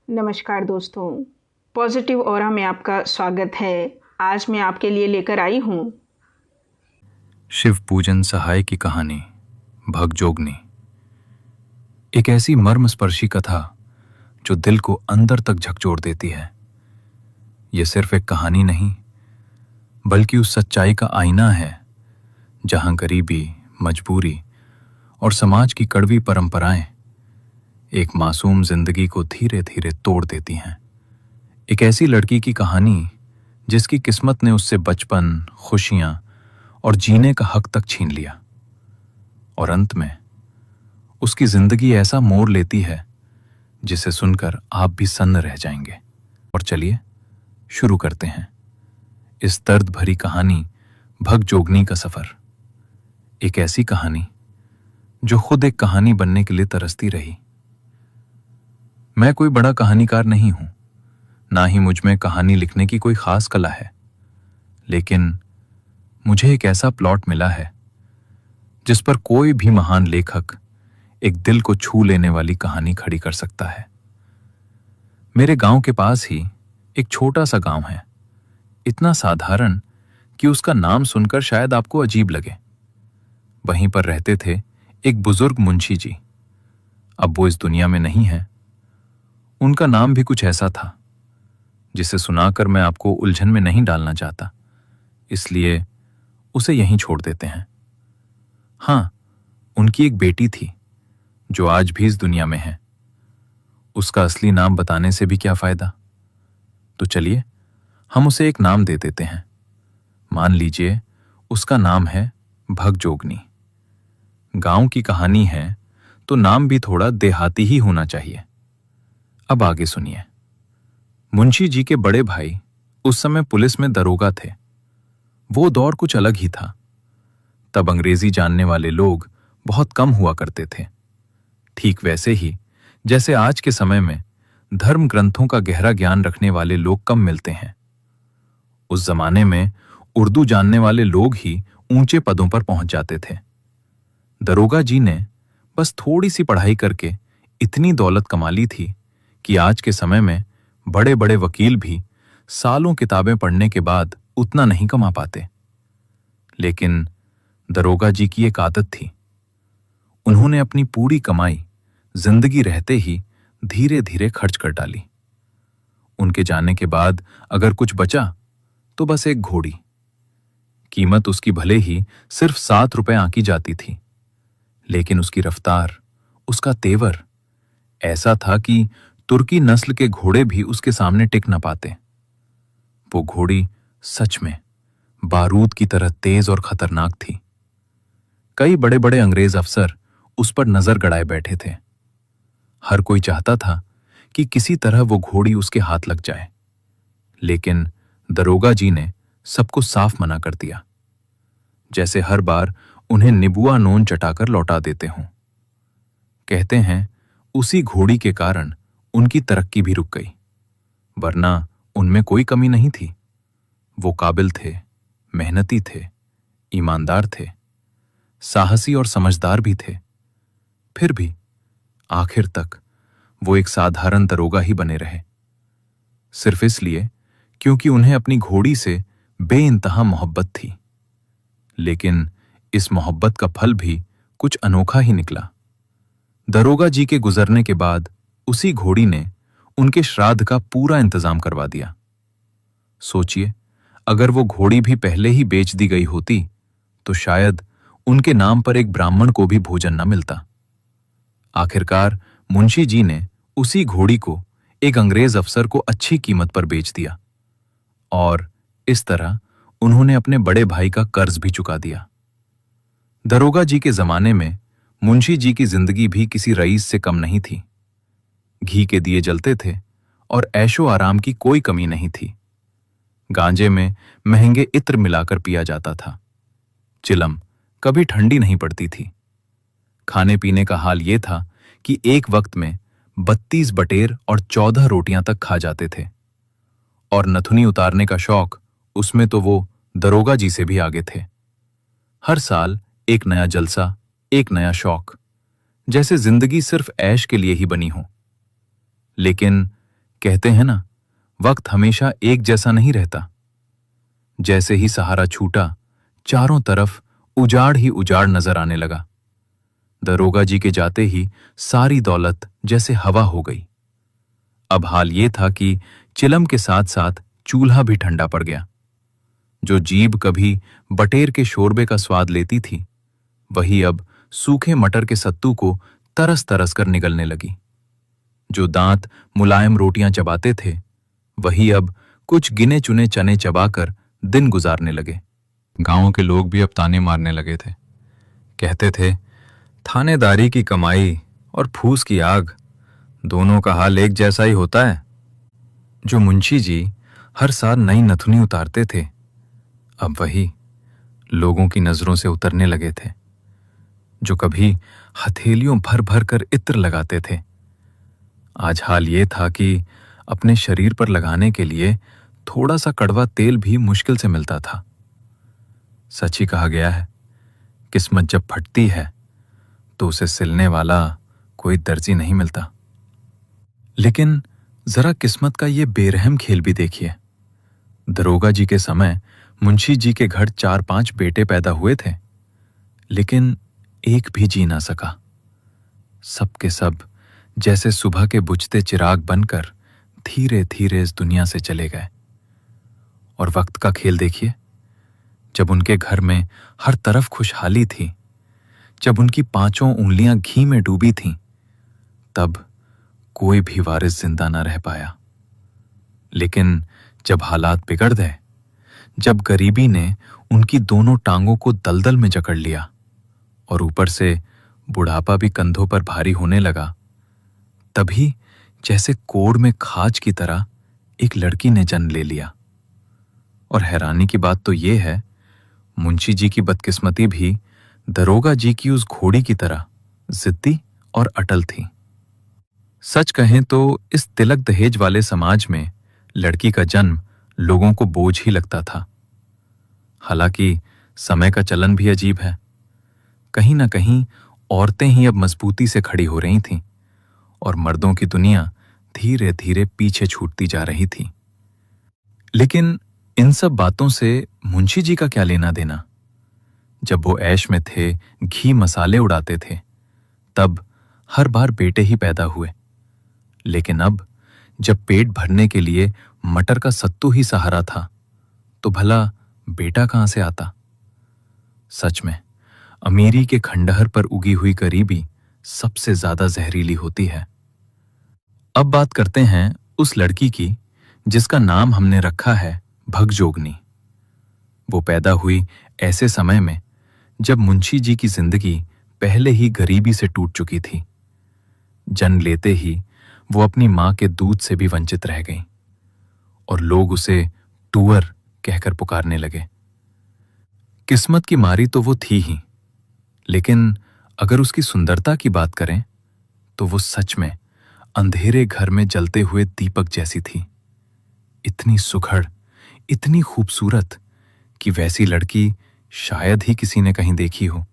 नमस्कार दोस्तों, positive aura में आपका स्वागत है। आज मैं आपके लिए लेकर आई हूँ शिव पूजन सहाय की कहानी भगजोगनी। एक ऐसी मर्मस्पर्शी कथा जो दिल को अंदर तक झकझोर देती है। यह सिर्फ एक कहानी नहीं, बल्कि उस सच्चाई का आईना है जहां गरीबी, मजबूरी और समाज की कड़वी परंपराएं एक मासूम जिंदगी को धीरे धीरे तोड़ देती हैं। एक ऐसी लड़की की कहानी जिसकी किस्मत ने उससे बचपन, खुशियां और जीने का हक तक छीन लिया, और अंत में उसकी जिंदगी ऐसा मोड़ लेती है जिसे सुनकर आप भी सन्न रह जाएंगे। और चलिए शुरू करते हैं इस दर्द भरी कहानी भगजोगनी का सफर। एक ऐसी कहानी जो खुद एक कहानी बनने के लिए तरसती रही। मैं कोई बड़ा कहानीकार नहीं हूं, ना ही मुझ में कहानी लिखने की कोई खास कला है, लेकिन मुझे एक ऐसा प्लॉट मिला है जिस पर कोई भी महान लेखक एक दिल को छू लेने वाली कहानी खड़ी कर सकता है। मेरे गांव के पास ही एक छोटा सा गांव है, इतना साधारण कि उसका नाम सुनकर शायद आपको अजीब लगे। वहीं पर रहते थे एक बुजुर्ग मुंशी जी। अब वो इस दुनिया में नहीं है। उनका नाम भी कुछ ऐसा था जिसे सुनाकर मैं आपको उलझन में नहीं डालना चाहता, इसलिए उसे यहीं छोड़ देते हैं। हां, उनकी एक बेटी थी जो आज भी इस दुनिया में है। उसका असली नाम बताने से भी क्या फायदा, तो चलिए हम उसे एक नाम दे देते हैं। मान लीजिए उसका नाम है भगजोगनी। गांव की कहानी है तो नाम भी थोड़ा देहाती ही होना चाहिए। अब आगे सुनिए। मुंशी जी के बड़े भाई उस समय पुलिस में दरोगा थे। वो दौर कुछ अलग ही था। तब अंग्रेजी जानने वाले लोग बहुत कम हुआ करते थे, ठीक वैसे ही जैसे आज के समय में धर्म ग्रंथों का गहरा ज्ञान रखने वाले लोग कम मिलते हैं। उस जमाने में उर्दू जानने वाले लोग ही ऊंचे पदों पर पहुंच जाते थे। दरोगा जी ने बस थोड़ी सी पढ़ाई करके इतनी दौलत कमा ली थी कि आज के समय में बड़े बड़े वकील भी सालों किताबें पढ़ने के बाद उतना नहीं कमा पाते। लेकिन दरोगा जी की एक आदत थी। उन्होंने अपनी पूरी कमाई जिंदगी रहते ही धीरे धीरे खर्च कर डाली। उनके जाने के बाद अगर कुछ बचा तो बस एक घोड़ी। कीमत उसकी भले ही सिर्फ 7 रुपए आंकी जाती थी, लेकिन उसकी रफ्तार, उसका तेवर ऐसा था कि तुर्की नस्ल के घोड़े भी उसके सामने टिक न पाते। वो घोड़ी सच में बारूद की तरह तेज और खतरनाक थी। कई बड़े बड़े अंग्रेज अफसर उस पर नजर गड़ाए बैठे थे। हर कोई चाहता था कि किसी तरह वो घोड़ी उसके हाथ लग जाए, लेकिन दरोगा जी ने सबको साफ मना कर दिया, जैसे हर बार उन्हें निबुआ नोन चटाकर लौटा देते हों। कहते हैं उसी घोड़ी के कारण उनकी तरक्की भी रुक गई, वरना उनमें कोई कमी नहीं थी। वो काबिल थे, मेहनती थे, ईमानदार थे, साहसी और समझदार भी थे। फिर भी आखिर तक वो एक साधारण दरोगा ही बने रहे, सिर्फ इसलिए क्योंकि उन्हें अपनी घोड़ी से बेइंतहा मोहब्बत थी। लेकिन इस मोहब्बत का फल भी कुछ अनोखा ही निकला। दरोगा जी के गुजरने के बाद उसी घोड़ी ने उनके श्राद्ध का पूरा इंतजाम करवा दिया। सोचिए, अगर वो घोड़ी भी पहले ही बेच दी गई होती तो शायद उनके नाम पर एक ब्राह्मण को भी भोजन न मिलता। आखिरकार मुंशी जी ने उसी घोड़ी को एक अंग्रेज अफसर को अच्छी कीमत पर बेच दिया, और इस तरह उन्होंने अपने बड़े भाई का कर्ज भी चुका दिया। दरोगा जी के जमाने में मुंशी जी की जिंदगी भी किसी रईस से कम नहीं थी। घी के दिए जलते थे और ऐशो आराम की कोई कमी नहीं थी। गांजे में महंगे इत्र मिलाकर पिया जाता था। चिलम कभी ठंडी नहीं पड़ती थी। खाने पीने का हाल यह था कि एक वक्त में 32 बटेर और 14 रोटियां तक खा जाते थे, और नथुनी उतारने का शौक उसमें तो वो दरोगा जी से भी आगे थे। हर साल एक नया जलसा, एक नया शौक, जैसे जिंदगी सिर्फ ऐश के लिए ही बनी हो। लेकिन कहते हैं ना, वक्त हमेशा एक जैसा नहीं रहता। जैसे ही सहारा छूटा, चारों तरफ उजाड़ ही उजाड़ नजर आने लगा। दरोगा जी के जाते ही सारी दौलत जैसे हवा हो गई। अब हाल ये था कि चिलम के साथ साथ चूल्हा भी ठंडा पड़ गया। जो जीभ कभी बटेर के शोरबे का स्वाद लेती थी, वही अब सूखे मटर के सत्तू को तरस तरस कर निगलने लगी। जो दांत मुलायम रोटियां चबाते थे, वही अब कुछ गिने चुने चने चबाकर दिन गुजारने लगे। गांव के लोग भी अब ताने मारने लगे थे। कहते थे, थानेदारी की कमाई और फूस की आग, दोनों का हाल एक जैसा ही होता है। जो मुंशी जी हर साल नई नथुनी उतारते थे, अब वही लोगों की नजरों से उतरने लगे थे। जो कभी हथेलियों भर भर कर इत्र लगाते थे, आज हाल ये था कि अपने शरीर पर लगाने के लिए थोड़ा सा कड़वा तेल भी मुश्किल से मिलता था। सच ही कहा गया है, किस्मत जब फटती है तो उसे सिलने वाला कोई दर्जी नहीं मिलता। लेकिन जरा किस्मत का ये बेरहम खेल भी देखिए। दरोगा जी के समय मुंशी जी के घर 4-5 बेटे पैदा हुए थे, लेकिन एक भी जी ना सका। सब के सब जैसे सुबह के बुझते चिराग बनकर धीरे धीरे इस दुनिया से चले गए। और वक्त का खेल देखिए, जब उनके घर में हर तरफ खुशहाली थी, जब उनकी 5 उंगलियां घी में डूबी थीं, तब कोई भी वारिस जिंदा न रह पाया। लेकिन जब हालात बिगड़ गए, जब गरीबी ने उनकी दोनों टांगों को दलदल में जकड़ लिया और ऊपर से बुढ़ापा भी कंधों पर भारी होने लगा, तभी जैसे कोड़ में खाज की तरह एक लड़की ने जन्म ले लिया। और हैरानी की बात तो यह है, मुंशी जी की बदकिस्मती भी दरोगा जी की उस घोड़ी की तरह जिद्दी और अटल थी। सच कहें तो इस तिलक दहेज वाले समाज में लड़की का जन्म लोगों को बोझ ही लगता था। हालांकि समय का चलन भी अजीब है। कहीं ना कहीं औरतें ही अब मजबूती से खड़ी हो रही थीं और मर्दों की दुनिया धीरे धीरे पीछे छूटती जा रही थी। लेकिन इन सब बातों से मुंशी जी का क्या लेना देना? जब वो ऐश में थे, घी मसाले उड़ाते थे, तब हर बार बेटे ही पैदा हुए। लेकिन अब जब पेट भरने के लिए मटर का सत्तू ही सहारा था, तो भला बेटा कहां से आता? सच में अमीरी के खंडहर पर उगी हुई गरीबी सबसे ज्यादा जहरीली होती है। अब बात करते हैं उस लड़की की जिसका नाम हमने रखा है भगजोगनी। वो पैदा हुई ऐसे समय में जब मुंशी जी की जिंदगी पहले ही गरीबी से टूट चुकी थी। जन्म लेते ही वो अपनी मां के दूध से भी वंचित रह गई और लोग उसे टूअर कहकर पुकारने लगे। किस्मत की मारी तो वो थी ही, लेकिन अगर उसकी सुंदरता की बात करें तो वो सच में अंधेरे घर में जलते हुए दीपक जैसी थी। इतनी सुघड़, इतनी खूबसूरत कि वैसी लड़की शायद ही किसी ने कहीं देखी हो।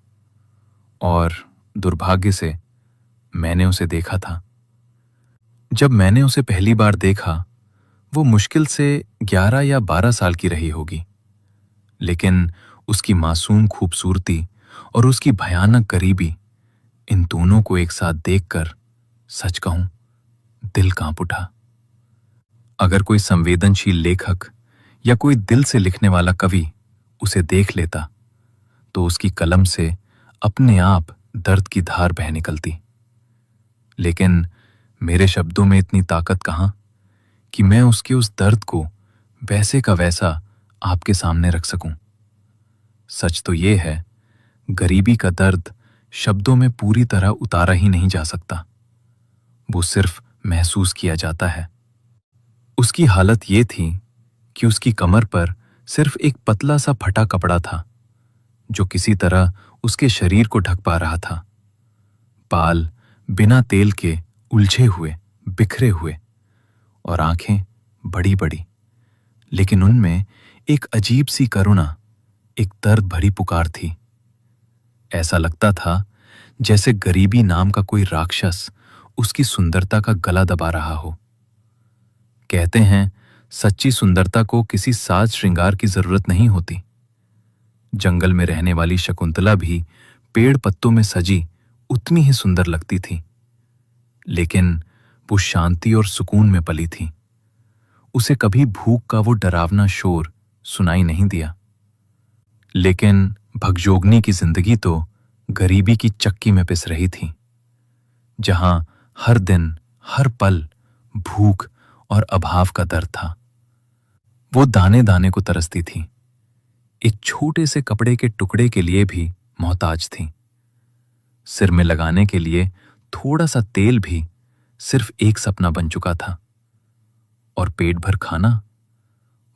और दुर्भाग्य से मैंने उसे देखा था। जब मैंने उसे पहली बार देखा, वो मुश्किल से 11 या 12 साल की रही होगी, लेकिन उसकी मासूम खूबसूरती और उसकी भयानक गरीबी, इन दोनों को एक साथ देखकर सच कहूं दिल कांप उठा। अगर कोई संवेदनशील लेखक या कोई दिल से लिखने वाला कवि उसे देख लेता तो उसकी कलम से अपने आप दर्द की धार बह निकलती। लेकिन मेरे शब्दों में इतनी ताकत कहां कि मैं उसके उस दर्द को वैसे का वैसा आपके सामने रख सकूं। सच तो यह है, गरीबी का दर्द शब्दों में पूरी तरह उतारा ही नहीं जा सकता, वो सिर्फ महसूस किया जाता है। उसकी हालत ये थी कि उसकी कमर पर सिर्फ एक पतला सा फटा कपड़ा था जो किसी तरह उसके शरीर को ढक पा रहा था। बाल बिना तेल के उलझे हुए, बिखरे हुए, और आंखें बड़ी बड़ी, लेकिन उनमें एक अजीब सी करुणा, एक दर्द भरी पुकार थी। ऐसा लगता था जैसे गरीबी नाम का कोई राक्षस उसकी सुंदरता का गला दबा रहा हो। कहते हैं सच्ची सुंदरता को किसी साज श्रृंगार की जरूरत नहीं होती। जंगल में रहने वाली शकुंतला भी पेड़ पत्तों में सजी उतनी ही सुंदर लगती थी, लेकिन वो शांति और सुकून में पली थी। उसे कभी भूख का वो डरावना शोर सुनाई नहीं दिया। लेकिन भगजोगनी की जिंदगी तो गरीबी की चक्की में पिस रही थी, जहां हर दिन हर पल भूख और अभाव का दर्द था। वो दाने दाने को तरसती थी, एक छोटे से कपड़े के टुकड़े के लिए भी मोहताज थी। सिर में लगाने के लिए थोड़ा सा तेल भी सिर्फ एक सपना बन चुका था, और पेट भर खाना,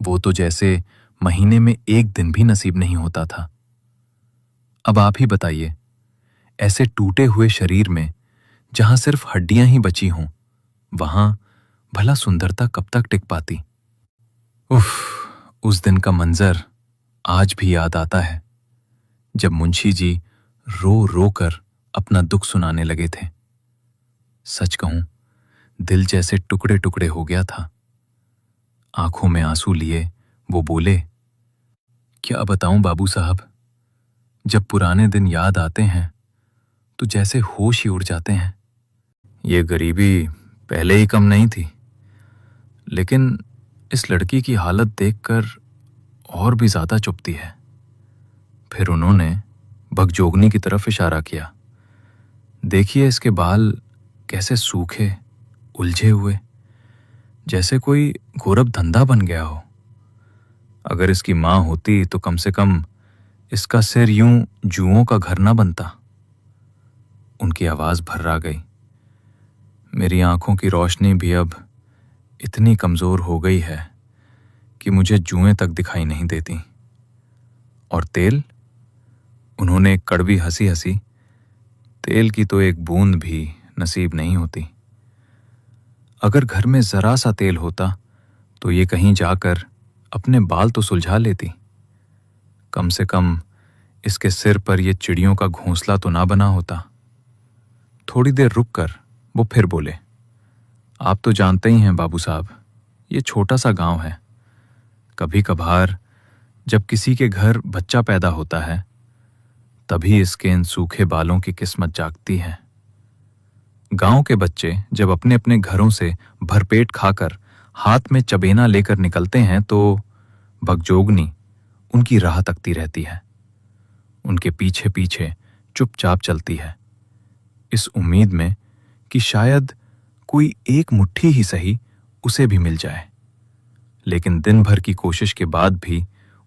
वो तो जैसे महीने में एक दिन भी नसीब नहीं होता था। अब आप ही बताइए, ऐसे टूटे हुए शरीर में जहां सिर्फ हड्डियां ही बची हों, वहां भला सुंदरता कब तक टिक पाती? उफ, उस दिन का मंजर आज भी याद आता है, जब मुंशी जी रो रो कर अपना दुख सुनाने लगे थे। सच कहूं, दिल जैसे टुकड़े टुकड़े हो गया था। आंखों में आंसू लिए वो बोले, क्या बताऊं बाबू साहब, जब पुराने दिन याद आते हैं तो जैसे होश ही उड़ जाते हैं। ये गरीबी पहले ही कम नहीं थी, लेकिन इस लड़की की हालत देखकर और भी ज्यादा चुभती है। फिर उन्होंने भगजोगनी की तरफ इशारा किया। देखिए, इसके बाल कैसे सूखे उलझे हुए, जैसे कोई गोरब धंधा बन गया हो। अगर इसकी मां होती तो कम से कम इसका सिर यूं जुओं का घर ना बनता। उनकी आवाज भर्रा गई। मेरी आंखों की रोशनी भी अब इतनी कमजोर हो गई है कि मुझे जुएं तक दिखाई नहीं देती। और तेल? उन्होंने एक कड़वी हंसी हंसी। तेल की तो एक बूंद भी नसीब नहीं होती। अगर घर में जरा सा तेल होता तो ये कहीं जाकर अपने बाल तो सुलझा लेती। कम से कम इसके सिर पर ये चिड़ियों का घोंसला तो ना बना होता। थोड़ी देर रुककर वो फिर बोले, आप तो जानते ही हैं बाबू साहब, ये छोटा सा गांव है। कभी कभार जब किसी के घर बच्चा पैदा होता है, तभी इसके इन सूखे बालों की किस्मत जागती है। गांव के बच्चे जब अपने अपने घरों से भरपेट खाकर हाथ में चबेना लेकर निकलते हैं तो भगजोगनी उनकी राह तकती रहती है, उनके पीछे पीछे चुपचाप चलती है, इस उम्मीद में कि शायद कोई एक मुट्ठी ही सही उसे भी मिल जाए। लेकिन दिन भर की कोशिश के बाद भी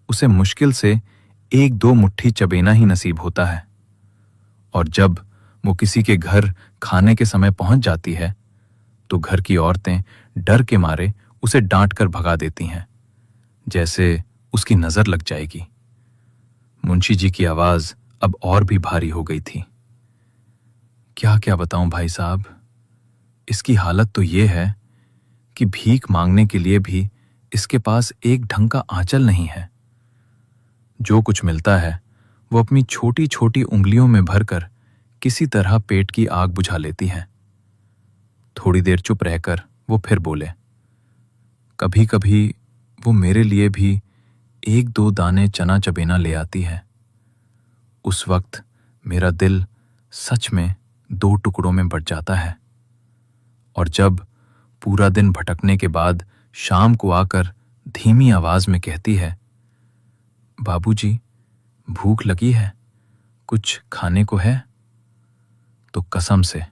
उसे मुश्किल से एक दो मुट्ठी चबेना ही नसीब होता है। और जब वो किसी के घर खाने के समय पहुंच जाती है तो घर की औरतें डर के मारे उसे डांट कर भगा देती हैं, जैसे उसकी नजर लग जाएगी। मुंशी जी की आवाज अब और भी भारी हो गई थी। क्या क्या बताऊं भाई साहब, इसकी हालत तो ये है कि भीख मांगने के लिए भी इसके पास एक ढंग का आंचल नहीं है। जो कुछ मिलता है वो अपनी छोटी छोटी उंगलियों में भरकर किसी तरह पेट की आग बुझा लेती है। थोड़ी देर चुप रहकर वो फिर बोले, कभी कभी वो मेरे लिए भी एक दो दाने चना चबेना ले आती है। उस वक्त मेरा दिल सच में दो टुकड़ों में बट जाता है। और जब पूरा दिन भटकने के बाद शाम को आकर धीमी आवाज में कहती है, बाबूजी, भूख लगी है, कुछ खाने को है, तो कसम से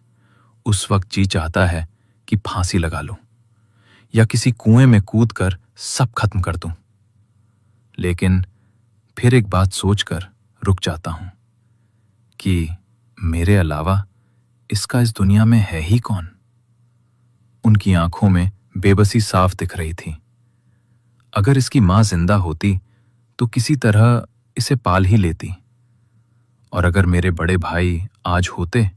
उस वक्त जी चाहता है कि फांसी लगा लूं या किसी कुएं में कूदकर सब खत्म कर दूं। लेकिन फिर एक बात सोचकर रुक जाता हूं कि मेरे अलावा इसका इस दुनिया में है ही कौन। उनकी आंखों में बेबसी साफ दिख रही थी। अगर इसकी मां जिंदा होती तो किसी तरह इसे पाल ही लेती, और अगर मेरे बड़े भाई आज होते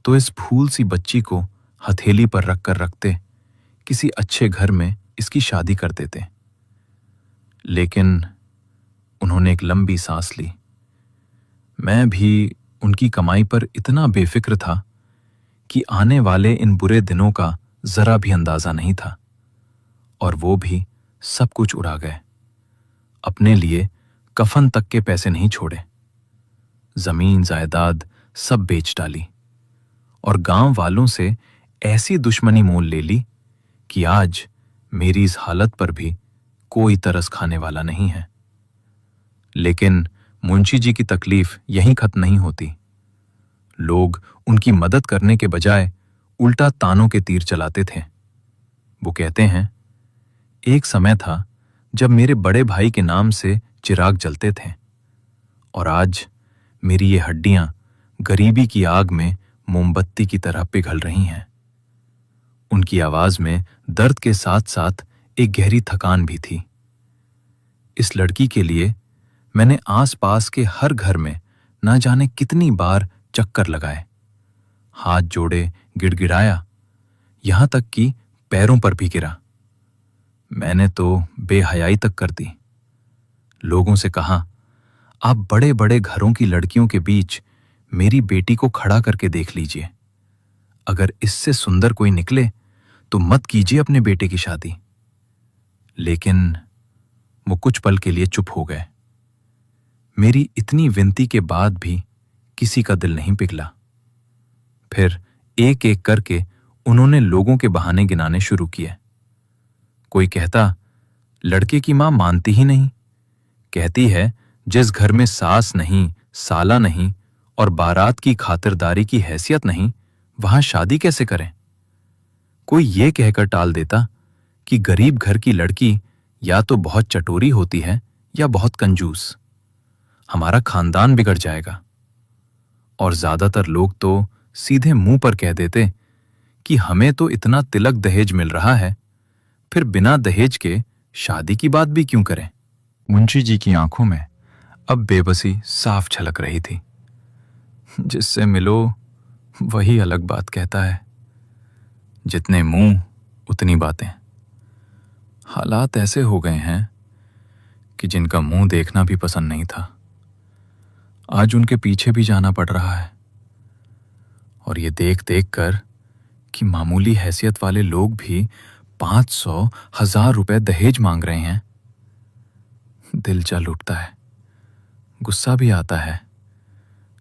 तो इस फूल सी बच्ची को हथेली पर रखते किसी अच्छे घर में इसकी शादी कर देते। लेकिन उन्होंने एक लंबी सांस ली। मैं भी उनकी कमाई पर इतना बेफिक्र था कि आने वाले इन बुरे दिनों का जरा भी अंदाजा नहीं था। और वो भी सब कुछ उड़ा गए। अपने लिए कफन तक के पैसे नहीं छोड़े। जमीन जायदाद सब बेच डाली और गांव वालों से ऐसी दुश्मनी मोल ले ली कि आज मेरी इस हालत पर भी कोई तरस खाने वाला नहीं है। लेकिन मुंशी जी की तकलीफ यहीं खत्म नहीं होती। लोग उनकी मदद करने के बजाय उल्टा तानों के तीर चलाते थे। वो कहते हैं, एक समय था जब मेरे बड़े भाई के नाम से चिराग जलते थे और आज मेरी ये हड्डियां गरीबी की आग में मोमबत्ती की तरह पिघल रही हैं। उनकी आवाज में दर्द के साथ साथ एक गहरी थकान भी थी। इस लड़की के लिए मैंने आसपास के हर घर में ना जाने कितनी बार चक्कर लगाए, हाथ जोड़े, गिड़गिड़ाया, यहां तक कि पैरों पर भी गिरा। मैंने तो बेहयाई तक कर दी। लोगों से कहा, आप बड़े बड़े घरों की लड़कियों के बीच मेरी बेटी को खड़ा करके देख लीजिए। अगर इससे सुंदर कोई निकले तो मत कीजिए अपने बेटे की शादी। लेकिन वो कुछ पल के लिए चुप हो गए। मेरी इतनी विनती के बाद भी किसी का दिल नहीं पिघला। फिर एक एक करके उन्होंने लोगों के बहाने गिनाने शुरू किए। कोई कहता, लड़के की मां मानती ही नहीं, कहती है जिस घर में सास नहीं, साला नहीं और बारात की खातिरदारी की हैसियत नहीं, वहां शादी कैसे करें। कोई ये कहकर टाल देता कि गरीब घर की लड़की या तो बहुत चटोरी होती है या बहुत कंजूस, हमारा खानदान बिगड़ जाएगा। और ज्यादातर लोग तो सीधे मुंह पर कह देते कि हमें तो इतना तिलक दहेज मिल रहा है, फिर बिना दहेज के शादी की बात भी क्यों करें। मुंशी जी की आंखों में अब बेबसी साफ झलक रही थी। जिससे मिलो वही अलग बात कहता है, जितने मुंह उतनी बातें। हालात ऐसे हो गए हैं कि जिनका मुंह देखना भी पसंद नहीं था, आज उनके पीछे भी जाना पड़ रहा है। और ये देख देख कर कि मामूली हैसियत वाले लोग भी 500,000 रुपए दहेज मांग रहे हैं, दिल जल उठता है, गुस्सा भी आता है।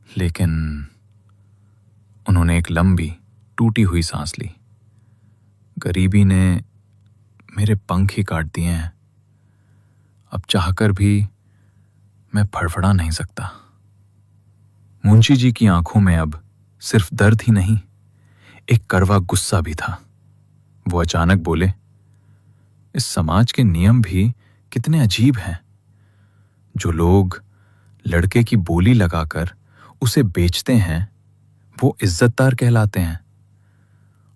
लेकिन उन्होंने एक लंबी टूटी हुई सांस ली। गरीबी ने मेरे पंख ही काट दिए हैं। अब चाहकर भी मैं फड़फड़ा नहीं सकता। मुंशी जी की आंखों में अब सिर्फ दर्द ही नहीं, एक कड़वा गुस्सा भी था। वो अचानक बोले, इस समाज के नियम भी कितने अजीब हैं। जो लोग लड़के की बोली लगाकर उसे बेचते हैं वो इज्जतदार कहलाते हैं,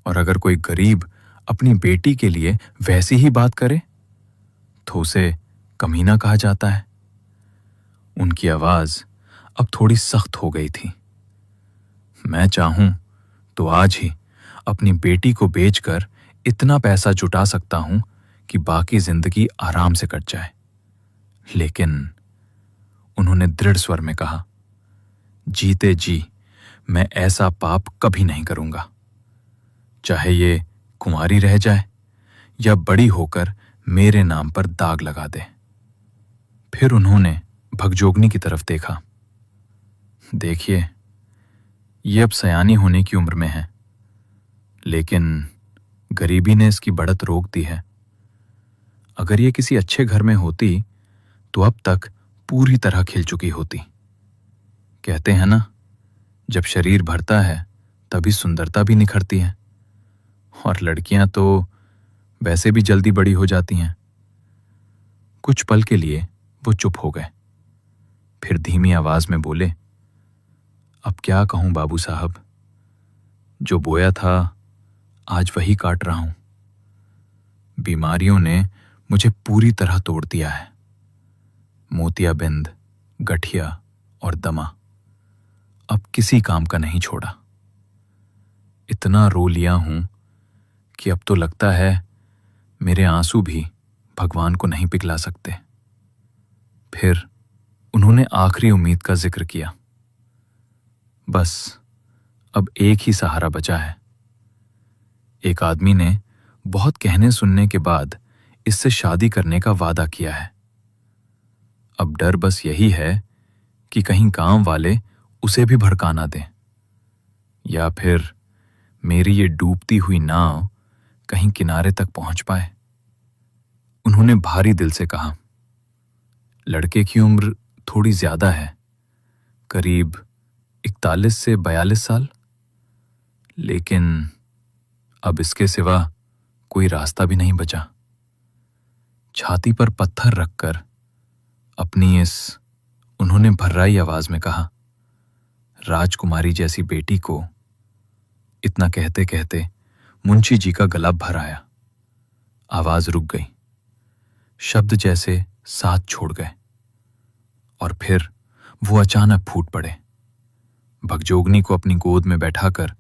और अगर कोई गरीब अपनी बेटी के लिए वैसी ही बात करे तो उसे कमीना कहा जाता है। उनकी आवाज अब थोड़ी सख्त हो गई थी। मैं चाहूं तो आज ही अपनी बेटी को बेचकर इतना पैसा जुटा सकता हूं कि बाकी जिंदगी आराम से कट जाए। लेकिन उन्होंने दृढ़ स्वर में कहा, जीते जी मैं ऐसा पाप कभी नहीं करूंगा, चाहे ये कुंवारी रह जाए या बड़ी होकर मेरे नाम पर दाग लगा दे। फिर उन्होंने भगजोगनी की तरफ देखा। देखिए, ये अब सयानी होने की उम्र में है, लेकिन गरीबी ने इसकी बढ़त रोक दी है। अगर ये किसी अच्छे घर में होती तो अब तक पूरी तरह खिल चुकी होती। कहते हैं ना, जब शरीर भरता है तभी सुंदरता भी निखरती है, और लड़कियां तो वैसे भी जल्दी बड़ी हो जाती हैं। कुछ पल के लिए वो चुप हो गए, फिर धीमी आवाज में बोले, अब क्या कहूं बाबू साहब, जो बोया था आज वही काट रहा हूं। बीमारियों ने मुझे पूरी तरह तोड़ दिया है। मोतियाबिंद, गठिया और दमा अब किसी काम का नहीं छोड़ा। इतना रो लिया हूं कि अब तो लगता है मेरे आंसू भी भगवान को नहीं पिघला सकते। फिर उन्होंने आखिरी उम्मीद का जिक्र किया, बस अब एक ही सहारा बचा है। एक आदमी ने बहुत कहने सुनने के बाद इससे शादी करने का वादा किया है। अब डर बस यही है कि कहीं गांव वाले उसे भी भड़का ना दें, या फिर मेरी ये डूबती हुई नाव कहीं किनारे तक पहुंच पाए। उन्होंने भारी दिल से कहा, लड़के की उम्र थोड़ी ज्यादा है, करीब 41 से 42 साल, लेकिन अब इसके सिवा कोई रास्ता भी नहीं बचा। छाती पर पत्थर रखकर उन्होंने भर्राई आवाज में कहा, राजकुमारी जैसी बेटी को। इतना कहते कहते मुंशी जी का गला भर आया। आवाज रुक गई, शब्द जैसे साथ छोड़ गए, और फिर वो अचानक फूट पड़े। भगजोगनी को अपनी गोद में बैठाकर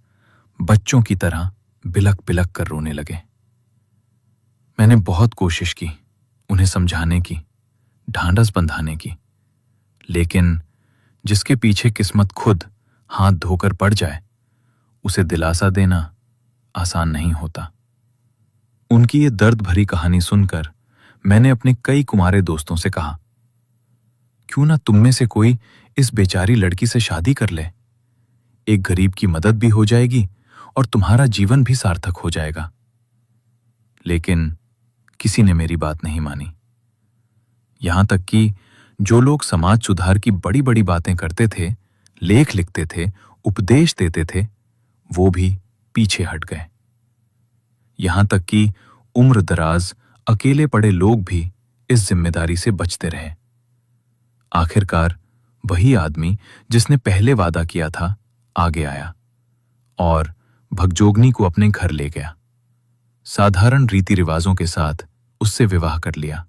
बच्चों की तरह बिलक बिलक कर रोने लगे। मैंने बहुत कोशिश की उन्हें समझाने की, ढांढस बंधाने की, लेकिन जिसके पीछे किस्मत खुद हाथ धोकर पड़ जाए, उसे दिलासा देना आसान नहीं होता। उनकी ये दर्द भरी कहानी सुनकर मैंने अपने कई कुंवारे दोस्तों से कहा, क्यों ना तुम में से कोई इस बेचारी लड़की से शादी कर ले। एक गरीब की मदद भी हो जाएगी और तुम्हारा जीवन भी सार्थक हो जाएगा। लेकिन किसी ने मेरी बात नहीं मानी। यहां तक कि जो लोग समाज सुधार की बड़ी बड़ी बातें करते थे, लेख लिखते थे, उपदेश देते थे, वो भी पीछे हट गए। यहां तक कि उम्र दराज अकेले पड़े लोग भी इस जिम्मेदारी से बचते रहे। आखिरकार वही आदमी जिसने पहले वादा किया था आगे आया और भगजोगनी को अपने घर ले गया। साधारण रीति रिवाजों के साथ उससे विवाह कर लिया।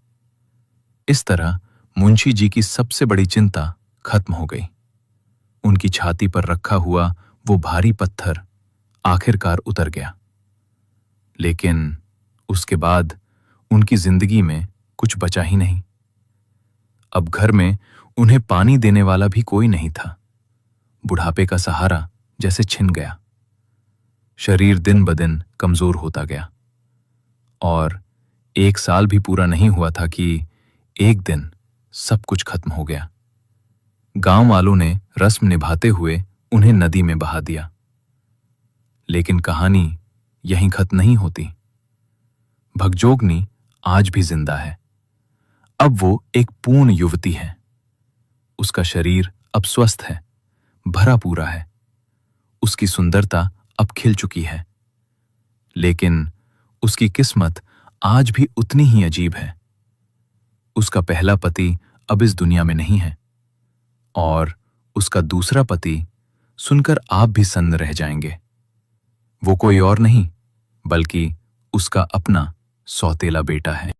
इस तरह मुंशी जी की सबसे बड़ी चिंता खत्म हो गई। उनकी छाती पर रखा हुआ वो भारी पत्थर आखिरकार उतर गया। लेकिन उसके बाद उनकी जिंदगी में कुछ बचा ही नहीं। अब घर में उन्हें पानी देने वाला भी कोई नहीं था। बुढ़ापे का सहारा जैसे छिन गया। शरीर दिन ब दिन कमजोर होता गया और 1 साल भी पूरा नहीं हुआ था कि एक दिन सब कुछ खत्म हो गया। गांव वालों ने रस्म निभाते हुए उन्हें नदी में बहा दिया। लेकिन कहानी यहीं खत्म नहीं होती। भगजोगनी आज भी जिंदा है। अब वो एक पूर्ण युवती है। उसका शरीर अब स्वस्थ है, भरा पूरा है। उसकी सुंदरता अब खिल चुकी है, लेकिन उसकी किस्मत आज भी उतनी ही अजीब है। उसका पहला पति अब इस दुनिया में नहीं है और उसका दूसरा पति सुनकर आप भी सन्न रह जाएंगे। वो कोई और नहीं बल्कि उसका अपना सौतेला बेटा है।